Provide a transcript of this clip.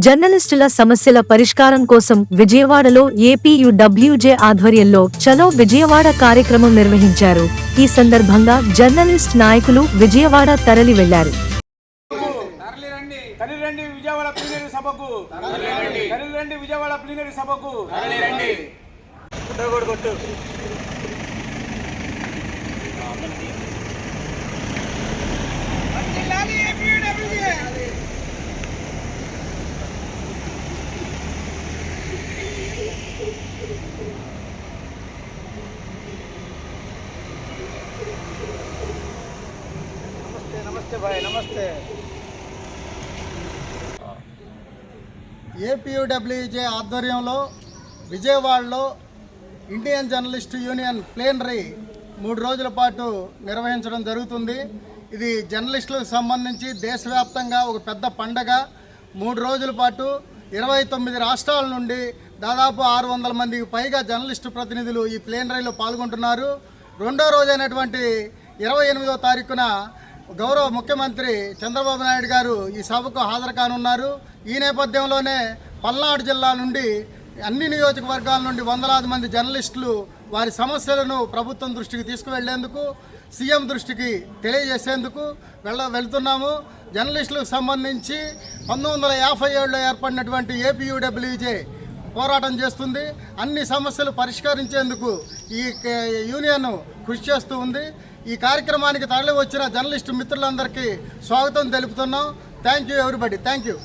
జర్నలిస్టుల సమస్యల పరిష్కారం కోసం విజయవాడలో ఏపీయూడబ్ల్యూజే ఆధ్వర్యంలో చలో విజయవాడ కార్యక్రమం నిర్వహించారు. ఈ సందర్భంగా జర్నలిస్ట్ నాయకులు విజయవాడ తరలి వెళ్లారు. నమస్తే భాయ్, నమస్తే. ఏపీయూడబ్ల్యూజే ఆధ్వర్యంలో విజయవాడలో ఇండియన్ జర్నలిస్ట్ యూనియన్ ప్లేనరీ 3 రోజుల పాటు నిర్వహించడం జరుగుతుంది. ఇది జర్నలిస్టులకు సంబంధించి దేశవ్యాప్తంగా ఒక పెద్ద పండగ. 3 రోజుల పాటు 29 రాష్ట్రాల నుండి దాదాపు 600 మందికి పైగా జర్నలిస్టు ప్రతినిధులు ఈ ప్లేనరీలో పాల్గొంటున్నారు. రెండో రోజైనటువంటి 28వ తారీఖున గౌరవ ముఖ్యమంత్రి చంద్రబాబు నాయుడు గారు ఈ సభకు హాజరు కానున్నారు. ఈ నేపథ్యంలోనే పల్నాడు జిల్లా నుండి అన్ని నియోజకవర్గాల నుండి వందలాది మంది జర్నలిస్టులు వారి సమస్యలను ప్రభుత్వం దృష్టికి తీసుకువెళ్లేందుకు, సీఎం దృష్టికి తెలియజేసేందుకు వెళ్తున్నాము. జర్నలిస్టులకు సంబంధించి 1957లో ఏర్పడినటువంటి ఏపీయూడబ్ల్యూజే పోరాటం చేస్తుంది. అన్ని సమస్యలు పరిష్కరించేందుకు ఈ యూనియన్ కృషి చేస్తూ ఉంది. ఈ కార్యక్రమానికి తరలి వచ్చిన జర్నలిస్టు మిత్రులందరికీ స్వాగతం తెలుపుతున్నాం. Thank you everybody. Thank you.